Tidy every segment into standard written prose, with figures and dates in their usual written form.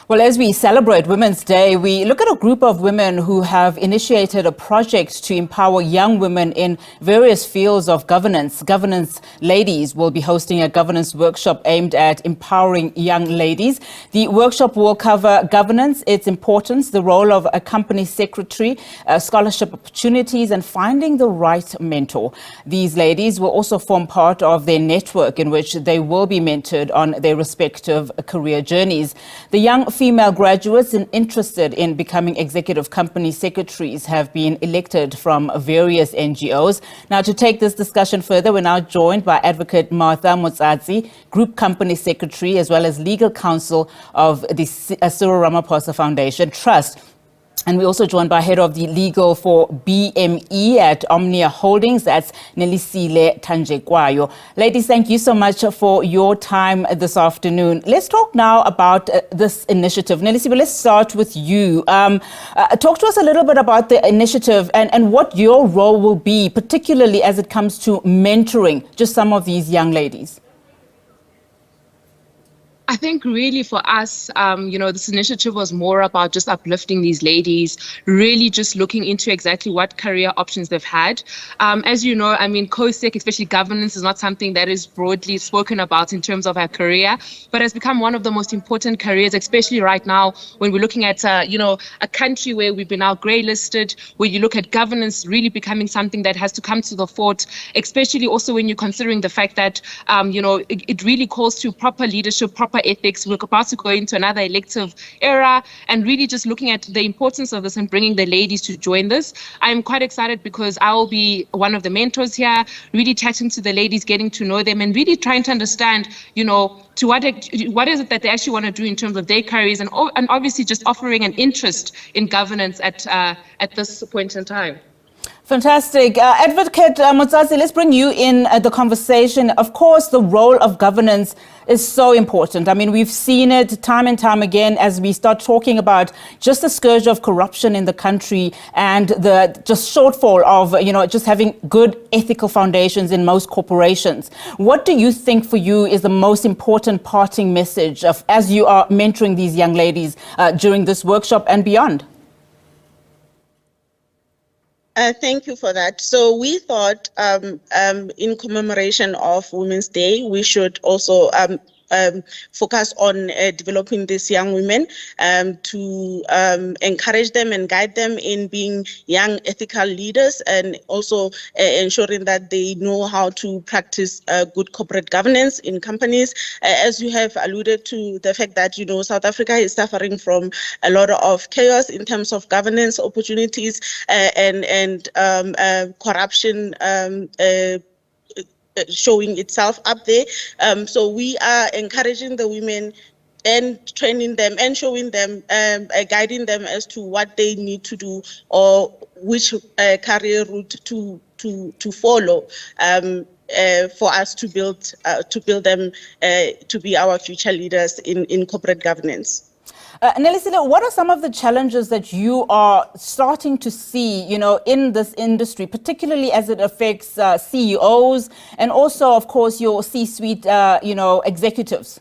Well, as we celebrate Women's Day, we look at a group of women who have initiated a project to empower young women in various fields of governance. Governance Ladies will be hosting a governance workshop aimed at empowering young ladies. The workshop will cover governance, its importance, the role of a company secretary, scholarship opportunities, and finding the right mentor. These ladies will also form part of their network in which they will be mentored on their respective career journeys. The young female graduates interested in becoming executive company secretaries have been elected from various NGOs. Now, to take this discussion further, we're now joined by Advocate Martha Motsatsi, Group Company Secretary, as well as Legal Counsel of the Cyril Ramaphosa Foundation Trust. And we're also joined by Head of the Legal for BME at Omnia Holdings, that's Nelisile Tanjekwayo. Ladies, thank you so much for your time this afternoon. Let's talk now about this initiative. Nelisile, let's start with you. Talk to us a little bit about the initiative and what your role will be, particularly as it comes to mentoring just some of these young ladies. I think really for us, this initiative was more about just uplifting these ladies, really just looking into exactly what career options they've had. As you know, COSEC, especially governance, is not something that is broadly spoken about in terms of our career, but has become one of the most important careers, especially right now when we're looking at, a country where we've been now grey listed, where you look at governance really becoming something that has to come to the fore, especially also when you're considering the fact that, it really calls to proper leadership, proper ethics. We're about to go into another elective era and really just looking at the importance of this and bringing the ladies to join this. I'm quite excited because I will be one of the mentors here, really chatting to the ladies, getting to know them and really trying to understand, to what is it that they actually want to do in terms of their careers and obviously just offering an interest in governance at this point in time. Fantastic. Advocate Motsatsi, let's bring you in the conversation. Of course, the role of governance is so important. We've seen it time and time again as we start talking about just the scourge of corruption in the country and the just shortfall of, just having good ethical foundations in most corporations. What do you think for you is the most important parting message as you are mentoring these young ladies during this workshop and beyond? Thank you for that. So we thought in commemoration of Women's Day, we should also focus on developing these young women to encourage them and guide them in being young ethical leaders and also ensuring that they know how to practice good corporate governance in companies. As you have alluded to the fact that, South Africa is suffering from a lot of chaos in terms of governance opportunities and corruption showing itself up there. So we are encouraging the women and training them and showing them, guiding them as to what they need to do or which career route to follow for us to build them to be our future leaders in corporate governance. Nelisile, what are some of the challenges that you are starting to see, in this industry, particularly as it affects CEOs and also, of course, your C-suite, executives?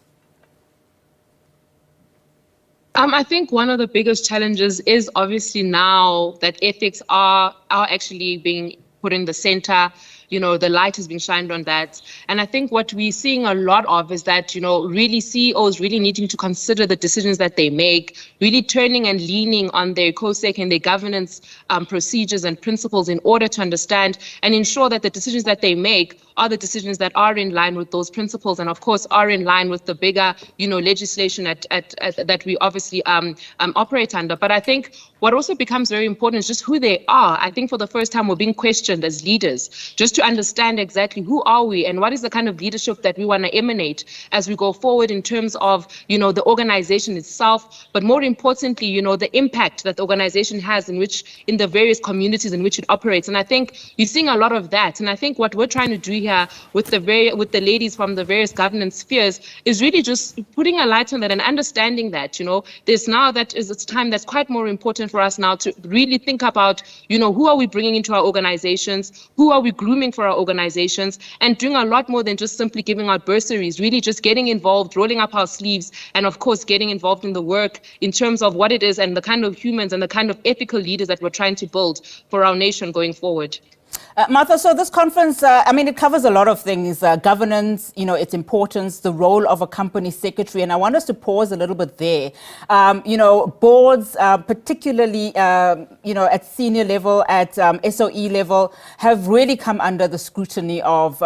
I think one of the biggest challenges is obviously now that ethics are actually being put in the center. The light has been shined on that. And I think what we're seeing a lot of is that, really CEOs really needing to consider the decisions that they make, really turning and leaning on their COSEC and their governance procedures and principles in order to understand and ensure that the decisions that they make are the decisions that are in line with those principles and, of course, are in line with the bigger, legislation that we obviously operate under. But I think what also becomes very important is just who they are. I think for the first time we're being questioned as leaders, just to understand exactly who are we and what is the kind of leadership that we want to emanate as we go forward in terms of, the organization itself, but more importantly, the impact that the organization has in the various communities in which it operates. And I think you're seeing a lot of that. And I think what we're trying to do here here with the ladies from the various governance spheres is really just putting a light on that and understanding that, it's time that's quite more important for us now to really think about, who are we bringing into our organizations, who are we grooming for our organizations, and doing a lot more than just simply giving out bursaries, really just getting involved, rolling up our sleeves, and of course getting involved in the work in terms of what it is and the kind of humans and the kind of ethical leaders that we're trying to build for our nation going forward. Martha, so this conference, it covers a lot of things, governance, its importance, the role of a company secretary, and I want us to pause a little bit there. Boards, particularly, at senior level, at SOE level, have really come under the scrutiny of,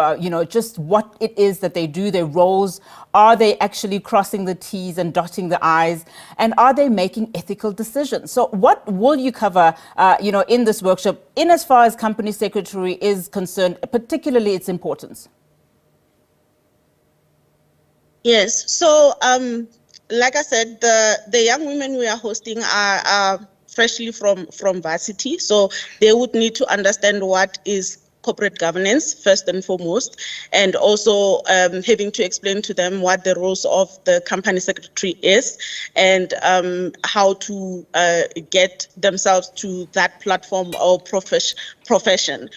just what it is that they do, their roles. Are they actually crossing the T's and dotting the I's? And are they making ethical decisions? So what will you cover, in this workshop, in as far as company secretary is concerned, particularly its importance? Yes. So, like I said, the young women we are hosting are freshly from varsity. So they would need to understand what is corporate governance first and foremost, and also having to explain to them what the roles of the company secretary is, and how to get themselves to that platform or profession.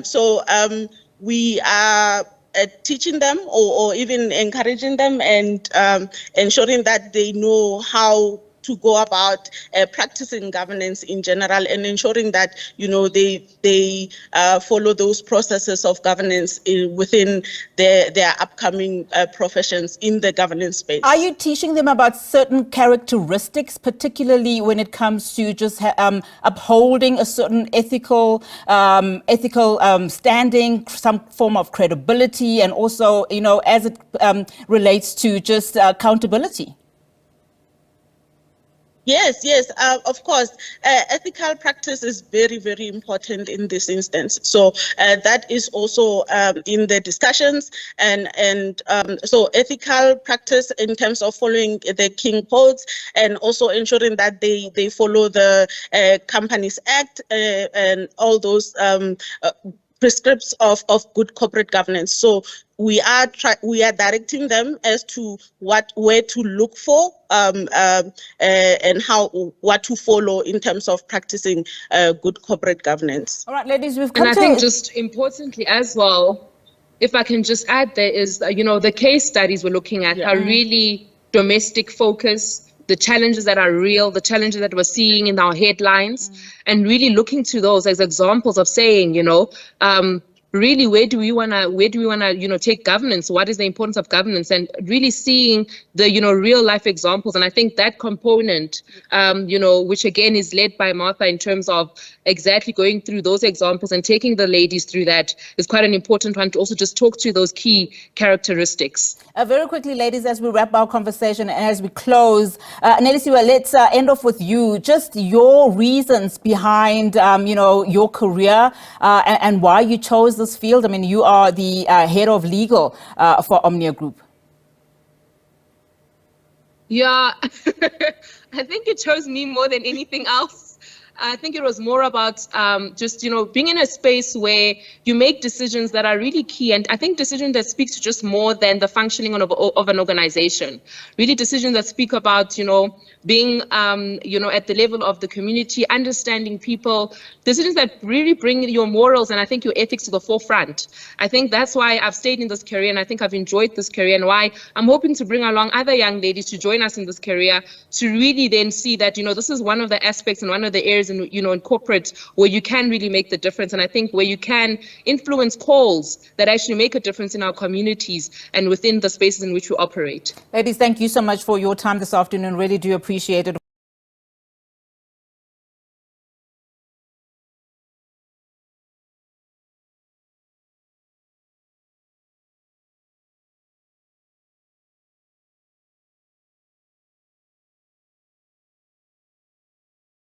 So we are teaching them or even encouraging them and ensuring that they know how to go about practicing governance in general, and ensuring that they follow those processes of governance within their upcoming professions in the governance space. Are you teaching them about certain characteristics, particularly when it comes to just upholding a certain ethical standing, some form of credibility, and also as it relates to just accountability? Yes, of course. Ethical practice is very, very important in this instance. So that is also in the discussions, and so ethical practice in terms of following the King codes, and also ensuring that they follow the Companies Act and all those prescripts of good corporate governance. So we are directing them as to where to look for and what to follow in terms of practicing good corporate governance. All right, ladies, we've come to... And I think just importantly as well, if I can just add, there is, the case studies we're looking at are really domestic focused, the challenges that are real, the challenges that we're seeing in our headlines, and really looking to those as examples of saying, really, where do we want to, take governance? What is the importance of governance? And really seeing the, real life examples. And I think that component, which again is led by Martha in terms of exactly going through those examples and taking the ladies through that is quite an important one to also just talk to those key characteristics. Very quickly, ladies, as we wrap our conversation and as we close, Nelisiwe, let's end off with you. Just your reasons behind, your career and why you chose this field. I mean, you are the head of legal for Omnia Group. Yeah, I think it chose me more than anything else. I think it was more about just, being in a space where you make decisions that are really key. And I think decisions that speak to just more than the functioning of an organization. Really decisions that speak about, being, at the level of the community, understanding people, decisions that really bring your morals and I think your ethics to the forefront. I think that's why I've stayed in this career, and I think I've enjoyed this career, and why I'm hoping to bring along other young ladies to join us in this career to really then see that, this is one of the aspects and one of the areas in corporate where you can really make the difference, and I think where you can influence calls that actually make a difference in our communities and within the spaces in which we operate. Ladies, thank you so much for your time this afternoon. Really do appreciate it.